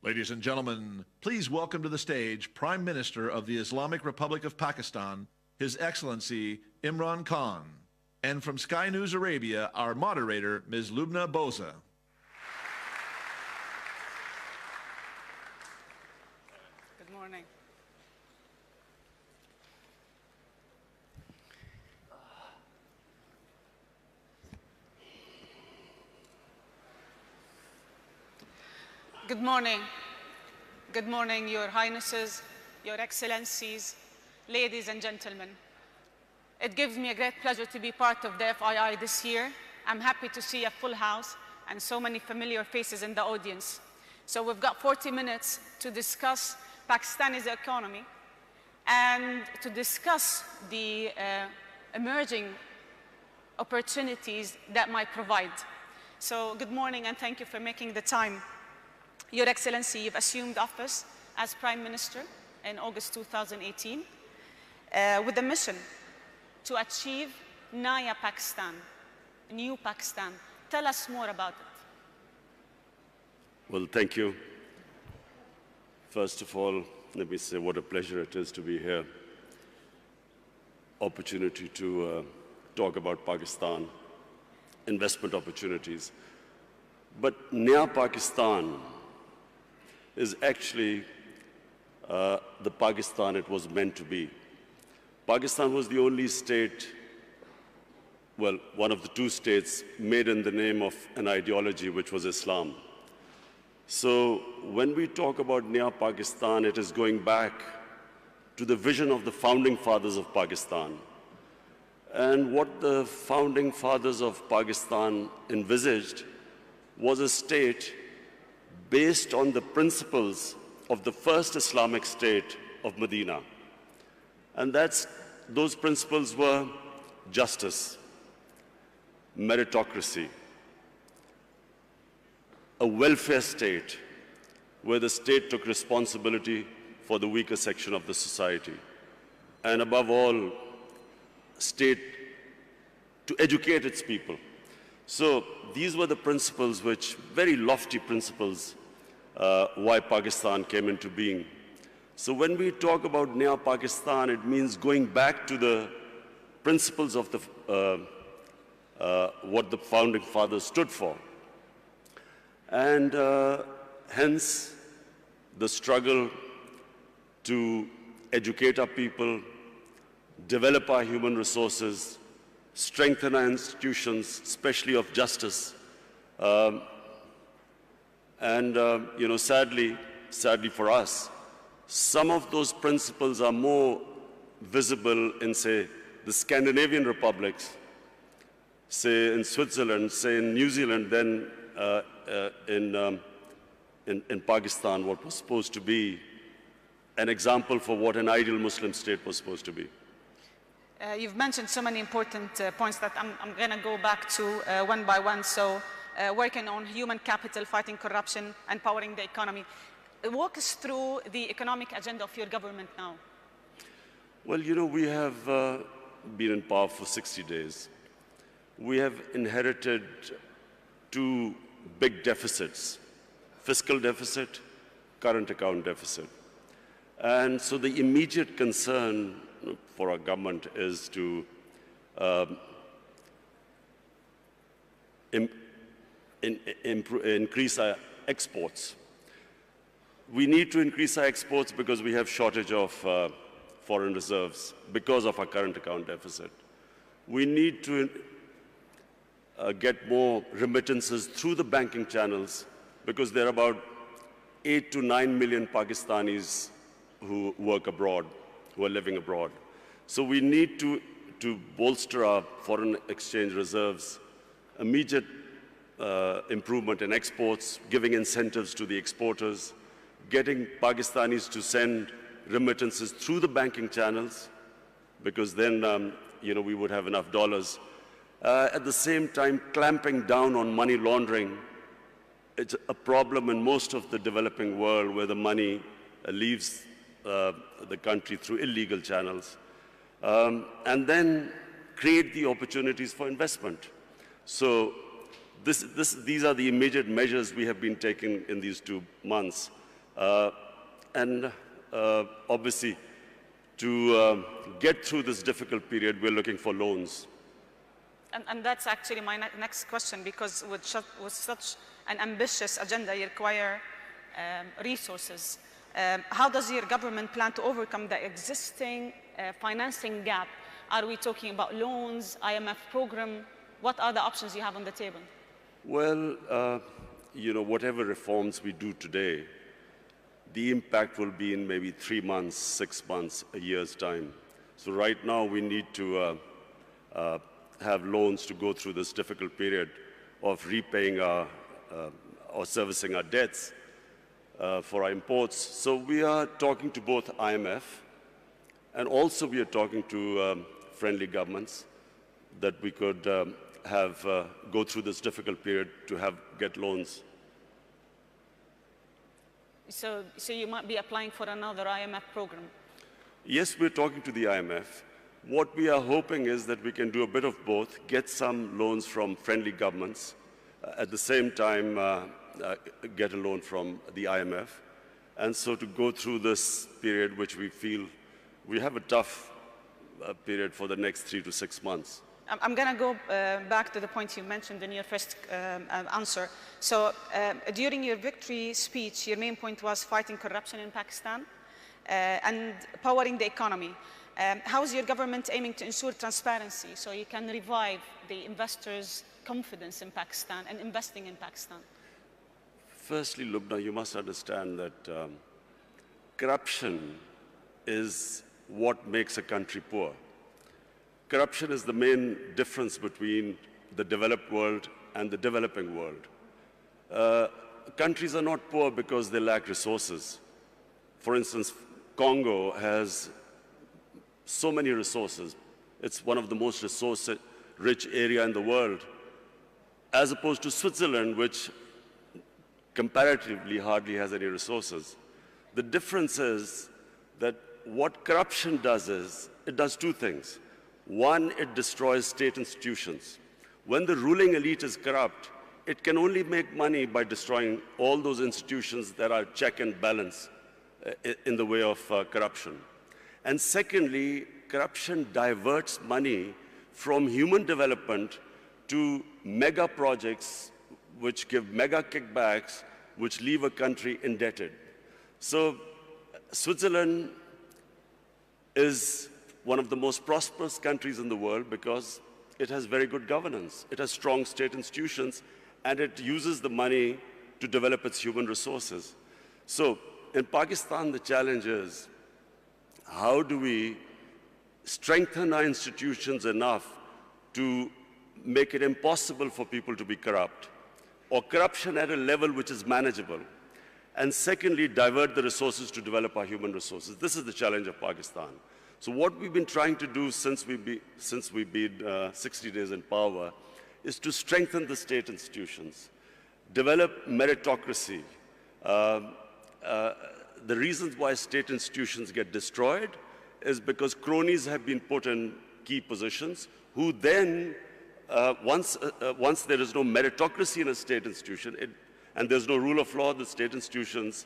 Ladies and gentlemen, please welcome to the stage Prime Minister of the Islamic Republic of Pakistan, His Excellency Imran Khan. And from Sky News Arabia, our moderator, Ms. Lubna Boza. Good morning. Good morning. Good morning, Your Highnesses, Your Excellencies, ladies and gentlemen. It gives me a great pleasure to be part of the FII this year. I'm happy to see a full house and so many familiar faces in the audience. So we've got 40 minutes to discuss Pakistani's economy and to discuss the emerging opportunities that might provide. So good morning and thank you for making the time. Your Excellency, you've assumed office as Prime Minister in August 2018 with a mission to achieve Naya Pakistan, new Pakistan. Tell us more about it. Well, thank you. First of all, let me say what a pleasure it is to be here. Opportunity to talk about Pakistan, investment opportunities. But Naya Pakistan is actually the Pakistan it was meant to be. Pakistan was the only state, well, one of the two states made in the name of an ideology, which was Islam. So when we talk about Naya Pakistan, it is going back to the vision of the founding fathers of Pakistan. And what the founding fathers of Pakistan envisaged was a state based on the principles of the first Islamic state of Medina. And those principles were justice, meritocracy, a welfare state where the state took responsibility for the weaker section of the society, and above all, state to educate its people. So these were the principles which, very lofty principles, why Pakistan came into being. So when we talk about Naya Pakistan, it means going back to the principles of what the founding fathers stood for. And hence, the struggle to educate our people, develop our human resources, strengthen our institutions, especially of justice. Sadly for us, some of those principles are more visible in, say, the Scandinavian republics, say in Switzerland, say in New Zealand, than in Pakistan, what was supposed to be an example for what an ideal Muslim state was supposed to be. You've mentioned so many important points that I'm going to go back to one by one. So working on human capital, fighting corruption, empowering the economy. Walk us through the economic agenda of your government now. Well, you know, we have been in power for 60 days. We have inherited two big deficits: fiscal deficit, current account deficit. And so the immediate concern for our government is to increase our exports. We need to increase our exports because we have shortage of foreign reserves because of our current account deficit. We need to get more remittances through the banking channels because there are about 8 to 9 million Pakistanis who work abroad, who are living abroad. So we need to bolster our foreign exchange reserves, immediate improvement in exports, giving incentives to the exporters, getting Pakistanis to send remittances through the banking channels, because then we would have enough dollars. At the same time, clamping down on money laundering. It's a problem in most of the developing world where the money leaves the country through illegal channels. And then create the opportunities for investment. So these are the immediate measures we have been taking in these 2 months. And obviously, to get through this difficult period, we're looking for loans. And that's actually my next question, because with such an ambitious agenda, you require resources. How does your government plan to overcome the existing financing gap? Are we talking about loans, IMF program? What are the options you have on the table? Well, whatever reforms we do today, the impact will be in maybe 3 months, 6 months, a year's time. So right now we need to have loans to go through this difficult period of repaying or servicing our debts for our imports. So we are talking to both IMF, and also we are talking to friendly governments that we could go through this difficult period to get loans. So you might be applying for another IMF program? Yes, we're talking to the IMF. What we are hoping is that we can do a bit of both, get some loans from friendly governments, at the same time get a loan from the IMF. And so to go through this period, which we feel we have a tough period for the next 3 to 6 months. I'm going to go back to the point you mentioned in your first answer. So during your victory speech, your main point was fighting corruption in Pakistan and powering the economy. How is your government aiming to ensure transparency so you can revive the investors' confidence in Pakistan and investing in Pakistan? Firstly, Lubna, you must understand that corruption is what makes a country poor. Corruption is the main difference between the developed world and the developing world. Countries are not poor because they lack resources. For instance, Congo has so many resources. It's one of the most resource-rich area in the world, as opposed to Switzerland, which comparatively hardly has any resources. The difference is that what corruption does is, it does two things. One, it destroys state institutions. When the ruling elite is corrupt, it can only make money by destroying all those institutions that are check and balance in the way of corruption. And secondly, corruption diverts money from human development to mega projects which give mega kickbacks, which leave a country indebted. So Switzerland is one of the most prosperous countries in the world because it has very good governance. It has strong state institutions, and it uses the money to develop its human resources. So in Pakistan, the challenge is, how do we strengthen our institutions enough to make it impossible for people to be corrupt, or corruption at a level which is manageable? And secondly, divert the resources to develop our human resources. This is the challenge of Pakistan. So what we've been trying to do since we've been 60 days in power is to strengthen the state institutions, develop meritocracy. The reasons why state institutions get destroyed is because cronies have been put in key positions, who then, once there is no meritocracy in a state institution, and there's no rule of law, the state institutions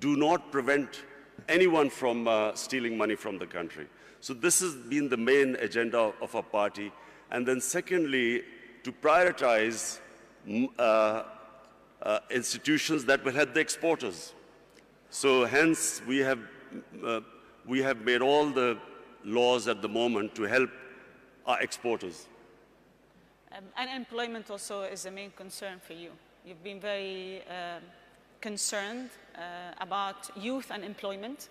do not prevent anyone from stealing money from the country. So this has been the main agenda of our party. And then secondly, to prioritize institutions that will help the exporters. So hence, we have made all the laws at the moment to help our exporters. Unemployment also is a main concern for you. You've been very concerned about youth unemployment,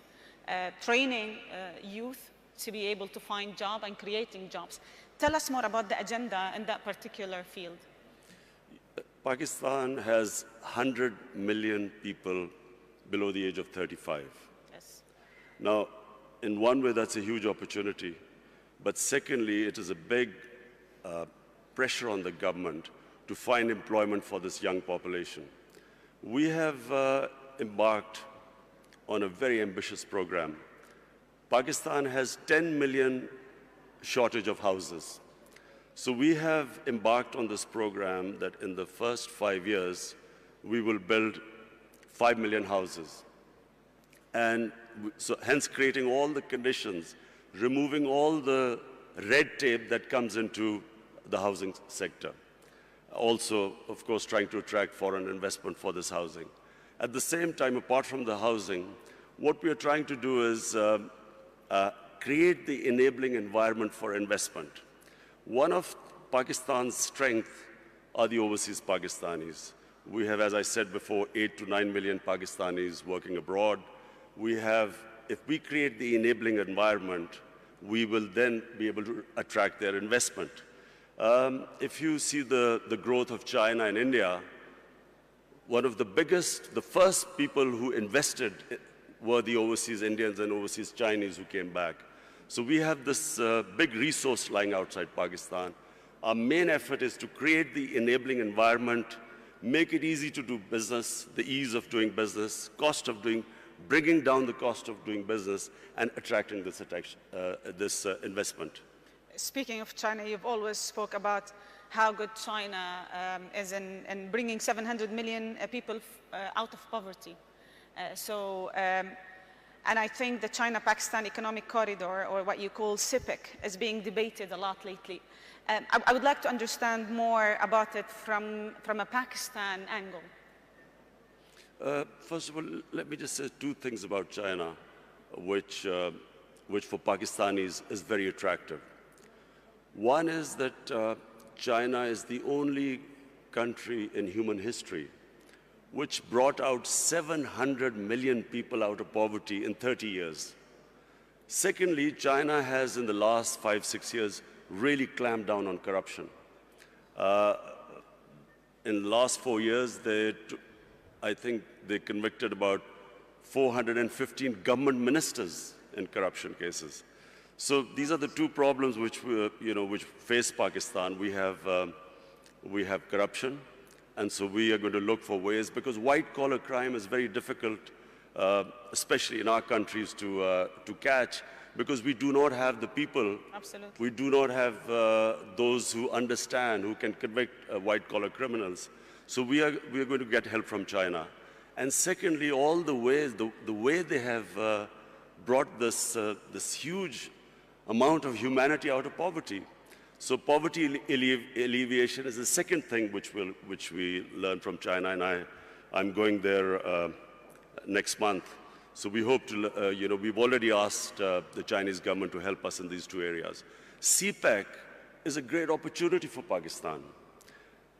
training youth to be able to find jobs and creating jobs. Tell us more about the agenda in that particular field. Pakistan has 100 million people below the age of 35. Yes. Now, in one way, that's a huge opportunity. But secondly, it is a big pressure on the government to find employment for this young population. We have embarked on a very ambitious program. Pakistan has 10 million shortage of houses. So we have embarked on this program that in the first 5 years, we will build 5 million houses. And so hence creating all the conditions, removing all the red tape that comes into the housing sector. Also, of course, trying to attract foreign investment for this housing. At the same time, apart from the housing, what we are trying to do is create the enabling environment for investment. One of Pakistan's strengths are the overseas Pakistanis. We have, as I said before, 8 to 9 million Pakistanis working abroad. We have, if we create the enabling environment, we will then be able to attract their investment. If you see the growth of China and India, one of the biggest, the first people who invested were the overseas Indians and overseas Chinese who came back. So we have this big resource lying outside Pakistan. Our main effort is to create the enabling environment, make it easy to do business, the ease of doing business, bringing down the cost of doing business, and attracting this investment. Speaking of China, you've always spoke about how good China is in bringing 700 million people out of poverty. And I think the China-Pakistan Economic Corridor, or what you call CPEC, is being debated a lot lately. I would like to understand more about it from a Pakistan angle. First of all, let me just say two things about China, which for Pakistanis is very attractive. One is that China is the only country in human history which brought out 700 million people out of poverty in 30 years. Secondly, China has, in the last 5-6 years, really clamped down on corruption. In the last 4 years, I think they convicted about 415 government ministers in corruption cases. So these are the two problems which face Pakistan. We have corruption, and so we are going to look for ways, because white-collar crime is very difficult, especially in our countries, to catch, because we do not have the people. Absolutely. We do not have those who understand, who can convict white-collar criminals. So we are going to get help from China. And secondly, all the ways, the way they have brought this huge amount of humanity out of poverty. So poverty alleviation is the second thing which we learn from China, and I'm going there next month. So we hope to, we've already asked the Chinese government to help us in these two areas. CPEC is a great opportunity for Pakistan.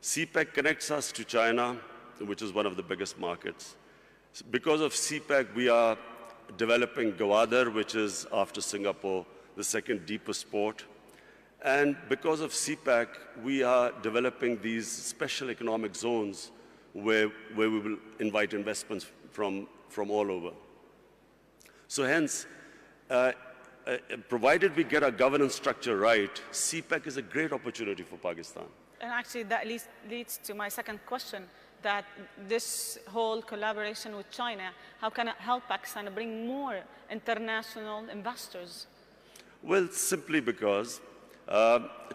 CPEC connects us to China, which is one of the biggest markets. Because of CPEC, we are developing Gwadar, which is, after Singapore, the second deepest port. And because of CPEC, we are developing these special economic zones where we will invite investments from all over. So hence, provided we get our governance structure right, CPEC is a great opportunity for Pakistan. And actually, that leads to my second question, that this whole collaboration with China, how can it help Pakistan bring more international investors? Well, simply because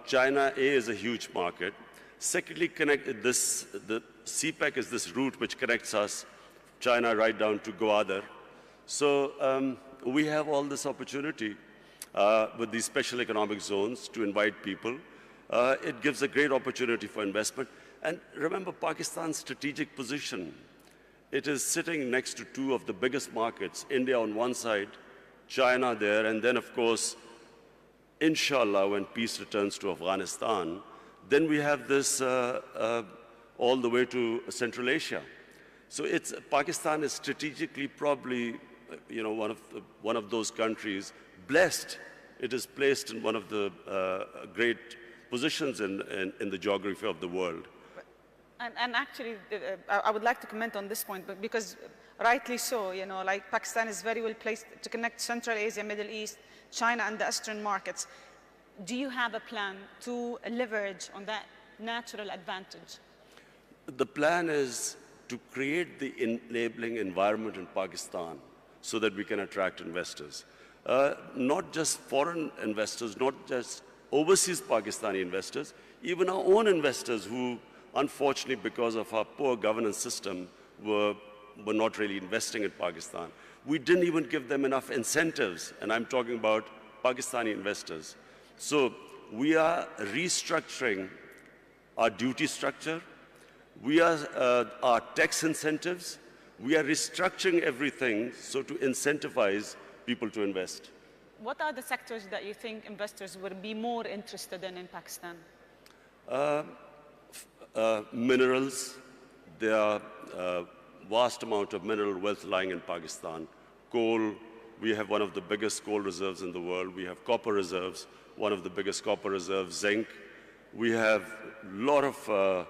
China, A, is a huge market. Secondly, the CPEC is this route which connects us, China, right down to Gwadar. So we have all this opportunity with these special economic zones to invite people. It gives a great opportunity for investment. And remember Pakistan's strategic position. It is sitting next to two of the biggest markets, India on one side, China there, and then, of course, inshallah, when peace returns to Afghanistan, then we have this all the way to Central Asia. So Pakistan is strategically probably one of those countries blessed. It is placed in one of the great positions in the geography of the world. And actually, I would like to comment on this point, but because rightly so, like Pakistan is very well placed to connect Central Asia, Middle East, China, and the Western markets. Do you have a plan to leverage on that natural advantage? The plan is to create the enabling environment in Pakistan so that we can attract investors. Not just foreign investors, not just overseas Pakistani investors, even our own investors who, unfortunately, because of our poor governance system, were not really investing in Pakistan. we didn't even give them enough incentives, and I'm talking about Pakistani investors. So we are restructuring our duty structure, our tax incentives, we are restructuring everything so to incentivize people to invest. What are the sectors that you think investors would be more interested in Pakistan? Minerals. There are vast amount of mineral wealth lying in Pakistan. Coal, we have one of the biggest coal reserves in the world. We have copper reserves, one of the biggest copper reserves. Zinc. We have a lot of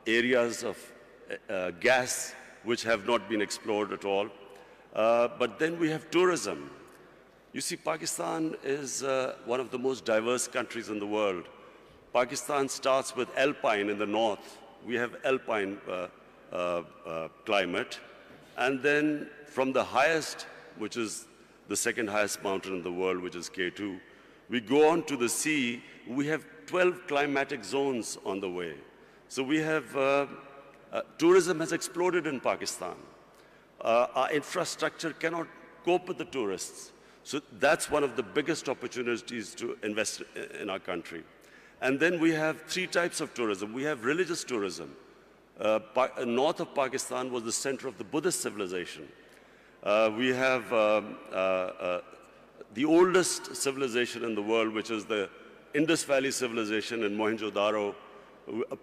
areas of gas which have not been explored at all. But then we have tourism. You see, Pakistan is one of the most diverse countries in the world. Pakistan starts with alpine in the north. We have alpine climate. And then from the highest, which is the second highest mountain in the world, which is K2, we go on to the sea. We have 12 climatic zones on the way. So we have, tourism has exploded in Pakistan. Our infrastructure cannot cope with the tourists. So that's one of the biggest opportunities to invest in our country. And then we have three types of tourism. We have religious tourism. North of Pakistan was the center of the Buddhist civilization. We have the oldest civilization in the world, which is the Indus Valley civilization in Mohenjo-daro.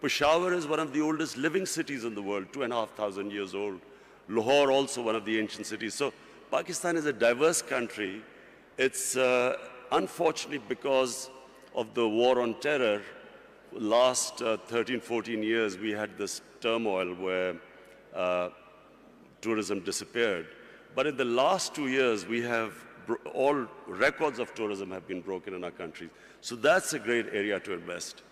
Peshawar is one of the oldest living cities in the world, 2,500 years old. Lahore, also one of the ancient cities. So Pakistan is a diverse country. It's unfortunately because of the war on terror, last 13, 14 years, we had this turmoil where tourism disappeared. But in the last 2 years, we have all records of tourism have been broken in our country. So that's a great area to invest.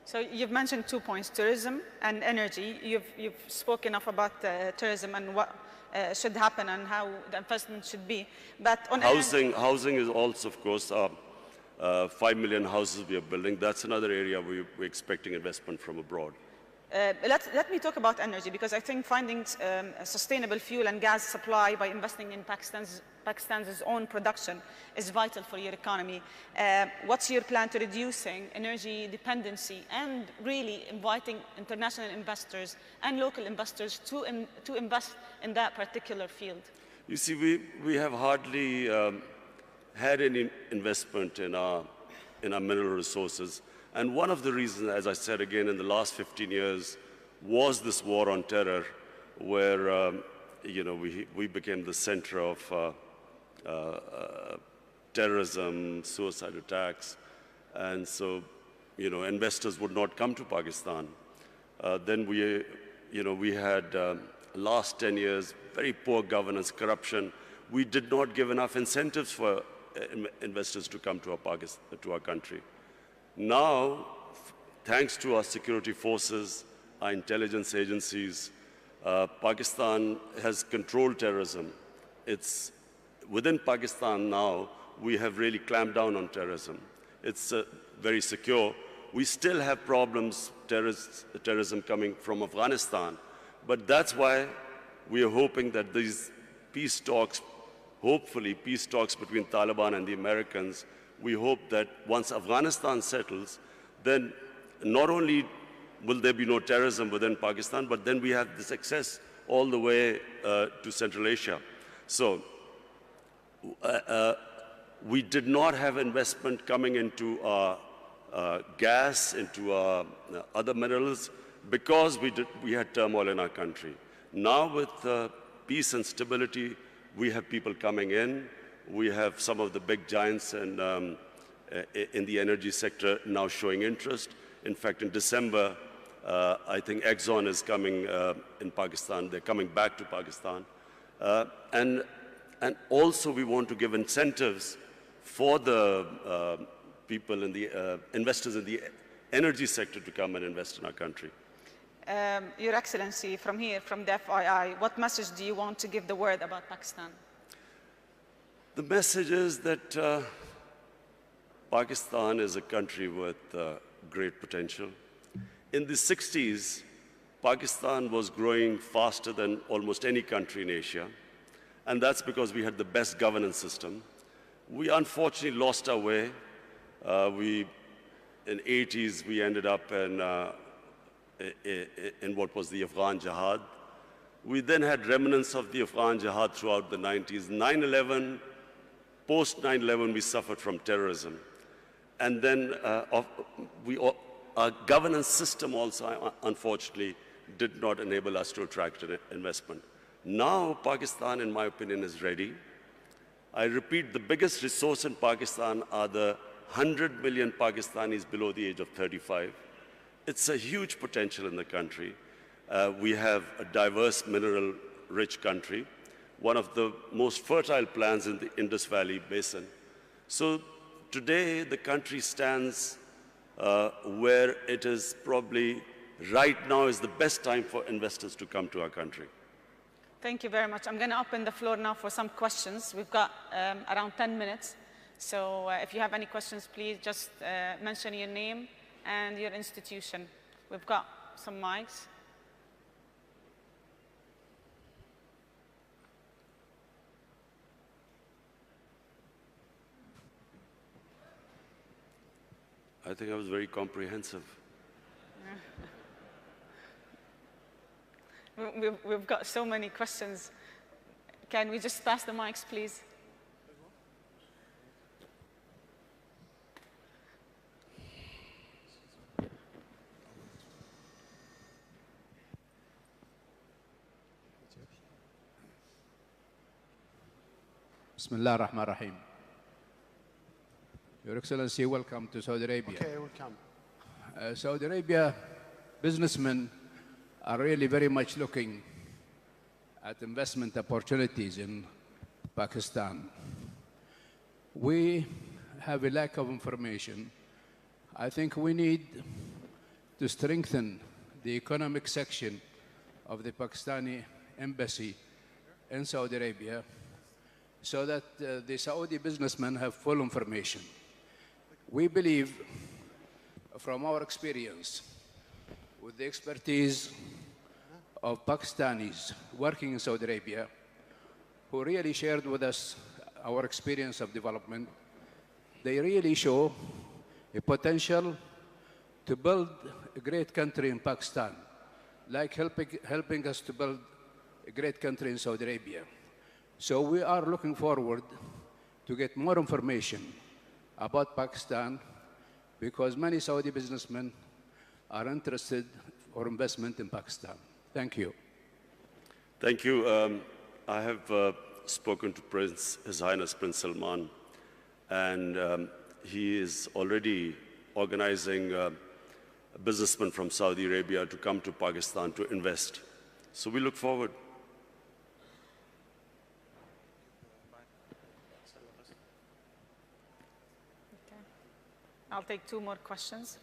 So you've mentioned 2 points, tourism and energy. You've spoken enough about tourism and what should happen and how the investment should be. But on housing is also, of course, 5 million houses we are building. That's another area we're expecting investment from abroad. Let me talk about energy, because I think finding a sustainable fuel and gas supply by investing in Pakistan's own production is vital for your economy. What's your plan to reducing energy dependency and really inviting international investors and local investors to invest in that particular field? You see, we have hardly had any investment in our mineral resources. And one of the reasons, as I said again, in the last 15 years, was this war on terror, where we became the center of terrorism, suicide attacks, and so investors would not come to Pakistan. Then we had last 10 years very poor governance, corruption. We did not give enough incentives for investors to come to our country. Now, thanks to our security forces, our intelligence agencies, Pakistan has controlled terrorism. It's within Pakistan now, we have really clamped down on terrorism. It's very secure. We still have problems, terrorism coming from Afghanistan, but that's why we are hoping that these peace talks, hopefully peace talks between Taliban and the Americans, we hope that once Afghanistan settles, then not only will there be no terrorism within Pakistan, but then we have this access all the way to Central Asia. So we did not have investment coming into gas, into other minerals, because we had turmoil in our country. Now with peace and stability, we have people coming in. We have some of the big giants in the energy sector now showing interest. In fact, in December, I think Exxon is coming in Pakistan. They're coming back to Pakistan. And also we want to give incentives for the people in the investors in the energy sector to come and invest in our country. Your Excellency, from here, from the FII, what message do you want to give the world about Pakistan? The message is that Pakistan is a country with great potential. In the 60s, Pakistan was growing faster than almost any country in Asia, and that's because we had the best governance system. We unfortunately lost our way. In the 80s, we ended up in what was the Afghan Jihad. We then had remnants of the Afghan Jihad throughout the 90s. 9/11, post 9/11, we suffered from terrorism. And then our governance system also, unfortunately, did not enable us to attract investment. Now, Pakistan, in my opinion, is ready. I repeat, the biggest resource in Pakistan are the 100 million Pakistanis below the age of 35. It's a huge potential in the country. We have a diverse, mineral-rich country, one of the most fertile lands in the Indus Valley Basin. So today, the country stands where it is probably right now is the best time for investors to come to our country. Thank you very much. I'm going to open the floor now for some questions. We've got around 10 minutes. So if you have any questions, please just mention your name and your institution. We've got some mics. I think I was very comprehensive. We've got so many questions. Can we just pass the mics, please? Bismillah ar-Rahman ar-Rahim. Your Excellency, welcome to Saudi Arabia. Okay, welcome. Saudi Arabia businessmen are really very much looking at investment opportunities in Pakistan. We have a lack of information. I think we need to strengthen the economic section of the Pakistani embassy in Saudi Arabia so that the Saudi businessmen have full information. We believe, from our experience, with the expertise of Pakistanis working in Saudi Arabia, who really shared with us our experience of development, they really show a potential to build a great country in Pakistan, like helping us to build a great country in Saudi Arabia. So we are looking forward to get more information about Pakistan because many Saudi businessmen are interested for investment in Pakistan. Thank you. Thank you. I have spoken to His Highness Prince Salman, and he is already organizing businessmen from Saudi Arabia to come to Pakistan to invest. So we look forward. Okay. I'll take 2 more questions.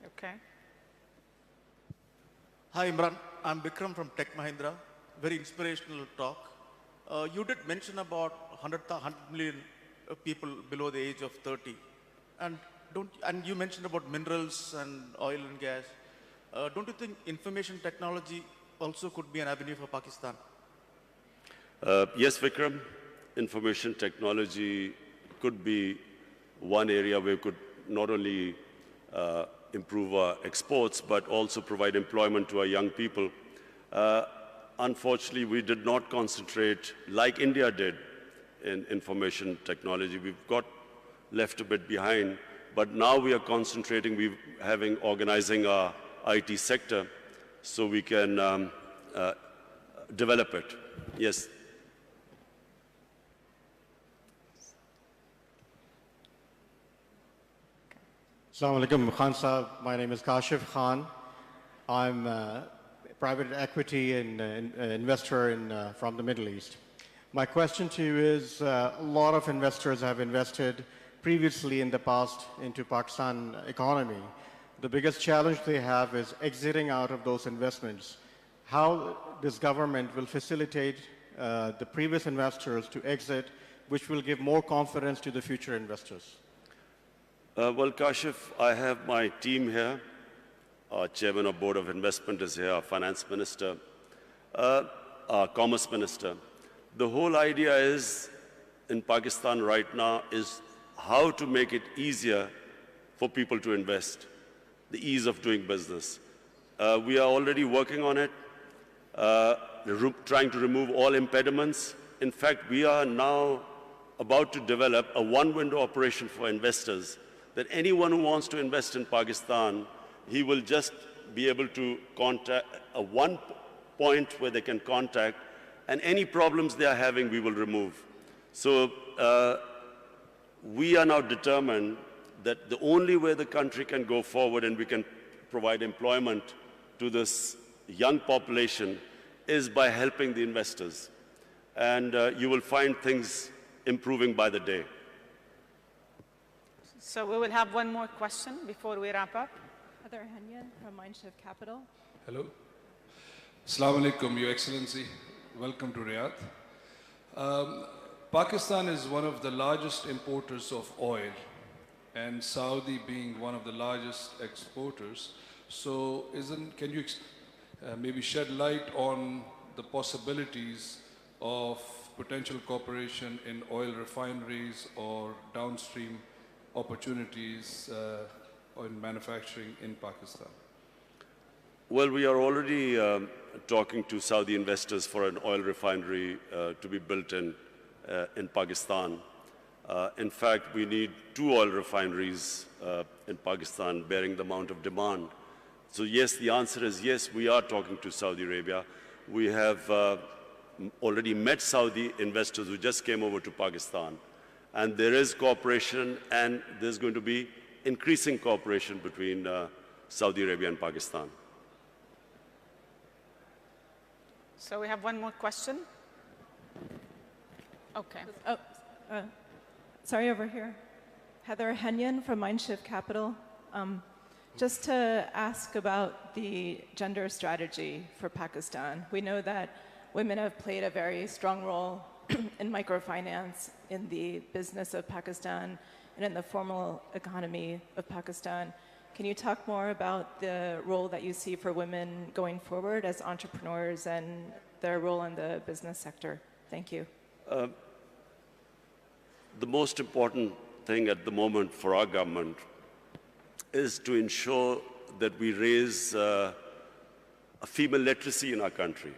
Okay. Hi, Imran. I'm Bikram from Tech Mahindra. Very inspirational talk. You did mention about 100 million people below the age of 30. And you mentioned about minerals and oil and gas. Don't you think information technology also could be an avenue for Pakistan? Yes, Vikram. Information technology could be one area where we could not only improve our exports, but also provide employment to our young people. Unfortunately, we did not concentrate like India did in information technology. We've got left a bit behind, but now we are concentrating, organizing our IT sector so we can develop it. Yes. Assalamu alaikum, Khan Saab. My name is Kashif Khan. I'm a private equity and investor from the Middle East. My question to you is, a lot of investors have invested previously in the past into Pakistan economy. The biggest challenge they have is exiting out of those investments. How this government will facilitate the previous investors to exit, which will give more confidence to the future investors? Well, Kashif, I have my team here. Our chairman of Board of Investment is here, our finance minister, our commerce minister. The whole idea is, in Pakistan right now, is how to make it easier for people to invest, the ease of doing business. We are already working on it, trying to remove all impediments. In fact, we are now about to develop a one-window operation for investors, that anyone who wants to invest in Pakistan, he will just be able to contact one point where they can contact, and any problems they are having, we will remove. So we are now determined that the only way the country can go forward and we can provide employment to this young population is by helping the investors. And you will find things improving by the day. So we will have one more question before we wrap up. Heather Henyan from Mindshift Capital. Hello. Assalamu alaikum, Your Excellency. Welcome to Riyadh. Pakistan is one of the largest importers of oil, and Saudi being one of the largest exporters. So can you maybe shed light on the possibilities of potential cooperation in oil refineries or downstream opportunities in manufacturing in Pakistan? Well, we are already talking to Saudi investors for an oil refinery to be built in Pakistan. In fact, we need 2 oil refineries in Pakistan bearing the amount of demand. So yes, the answer is yes, we are talking to Saudi Arabia. We have already met Saudi investors who just came over to Pakistan. And there is cooperation, and there's going to be increasing cooperation between Saudi Arabia and Pakistan. So we have one more question. Okay. Sorry, over here. Heather Henyan from Mindshift Capital. Just to ask about the gender strategy for Pakistan. We know that women have played a very strong role in microfinance, in the business of Pakistan, and in the formal economy of Pakistan. Can you talk more about the role that you see for women going forward as entrepreneurs and their role in the business sector? Thank you. The most important thing at the moment for our government is to ensure that we raise a female literacy in our country.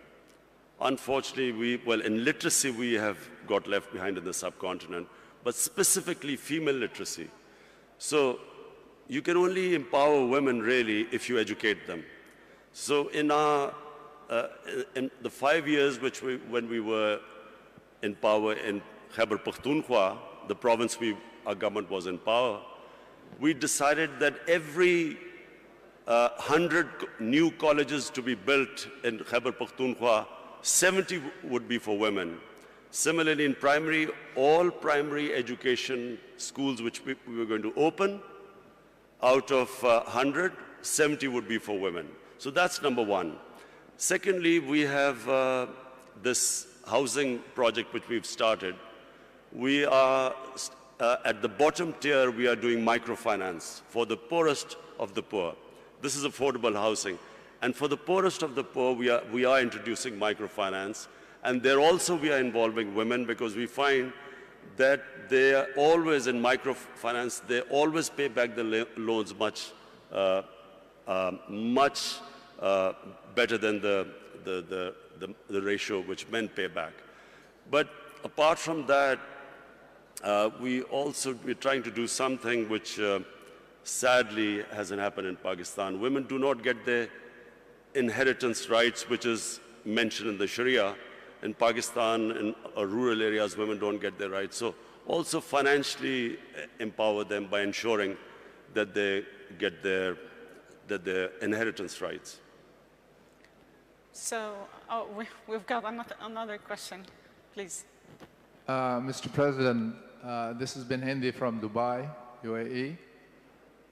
Unfortunately, in literacy, we have got left behind in the subcontinent, but specifically female literacy. So you can only empower women, really, if you educate them. So in the 5 years when we were in power in Khyber Pakhtunkhwa, the province our government was in power, we decided that every 100 new colleges to be built in Khyber Pakhtunkhwa, 70 would be for women. Similarly, in primary, all primary education schools which we were going to open, out of 100, 70 would be for women. So that's number one. Secondly, we have this housing project which we've started. We are, at the bottom tier, we are doing microfinance for the poorest of the poor. This is affordable housing. And for the poorest of the poor, we are introducing microfinance. And there also we are involving women, because we find that they are always in microfinance, they always pay back the loans much better than the ratio which men pay back. But apart from that, we're trying to do something which sadly hasn't happened in Pakistan. Women do not get their inheritance rights, which is mentioned in the Sharia. In Pakistan, in rural areas, women don't get their rights. So also financially empower them by ensuring that they get their inheritance rights. So we've got another question, please. Mr. President, this has been Hindi from Dubai, UAE.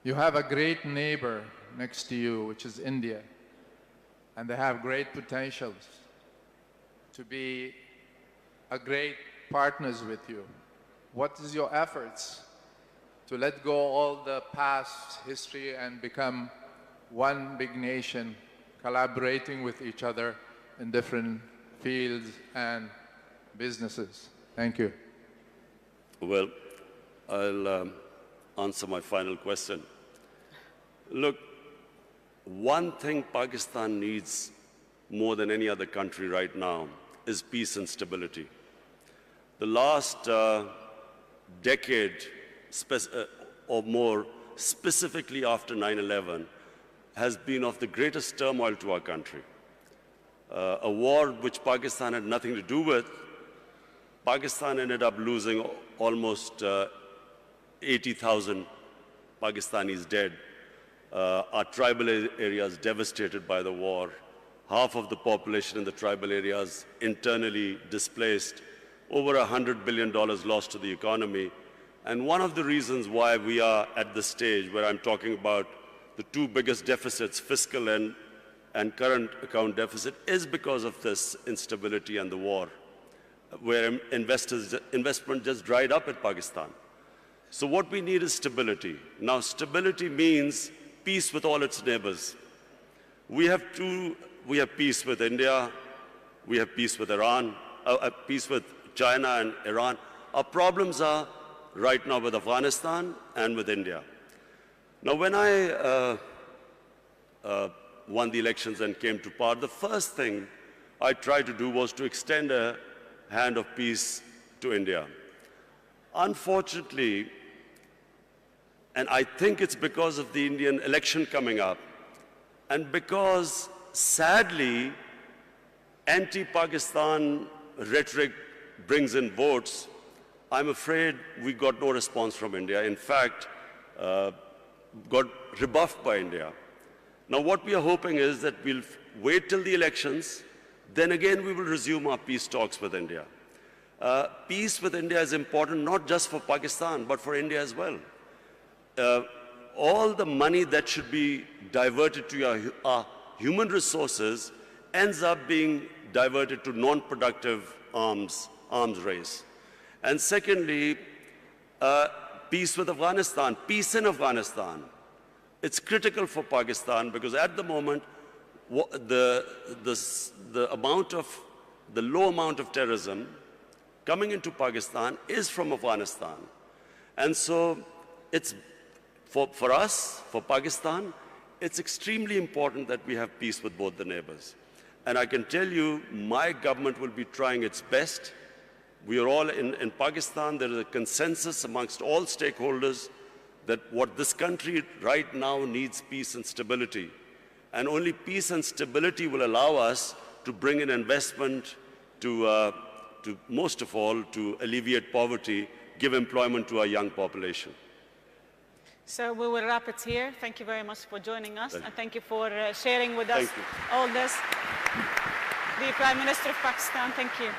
You have a great neighbor next to you, which is India, and they have great potentials to be a great partners with you. What is your efforts to let go all the past history and become one big nation, collaborating with each other in different fields and businesses. Thank you. Well, I'll answer my final question. Look, one thing Pakistan needs more than any other country right now is peace and stability. The last decade or more, specifically after 9/11, has been of the greatest turmoil to our country. A war which Pakistan had nothing to do with. Pakistan ended up losing almost 80,000 Pakistanis dead. Our tribal areas devastated by the war. Half of the population in the tribal areas internally displaced. Over $100 billion lost to the economy. And one of the reasons why we are at the stage where I'm talking about the two biggest deficits, fiscal and current account deficit, is because of this instability and the war, where investment just dried up in Pakistan. So what we need is stability. Now, stability means peace with all its neighbors. We have peace with India, we have peace with Iran, peace with China and Iran. Our problems are right now with Afghanistan and with India. Now, when I won the elections and came to power, the first thing I tried to do was to extend a hand of peace to India. Unfortunately, and I think it's because of the Indian election coming up, and because, sadly, anti-Pakistan rhetoric brings in votes, I'm afraid we got no response from India. In fact, got rebuffed by India. Now, what we are hoping is that we'll wait till the elections, then again we will resume our peace talks with India. Peace with India is important not just for Pakistan, but for India as well. All the money that should be diverted to our human resources ends up being diverted to non-productive arms race. And secondly, peace with Afghanistan, peace in Afghanistan. It's critical for Pakistan because at the moment, the low amount of terrorism coming into Pakistan is from Afghanistan. And so it's, for us, for Pakistan, it's extremely important that we have peace with both the neighbors. And I can tell you, my government will be trying its best. We are all in Pakistan, there is a consensus amongst all stakeholders that what this country right now needs peace and stability. And only peace and stability will allow us to bring in investment to most of all, to alleviate poverty, give employment to our young population. So we will wrap it here. Thank you very much for joining us, and thank you for sharing with us all this. The Prime Minister of Pakistan, thank you.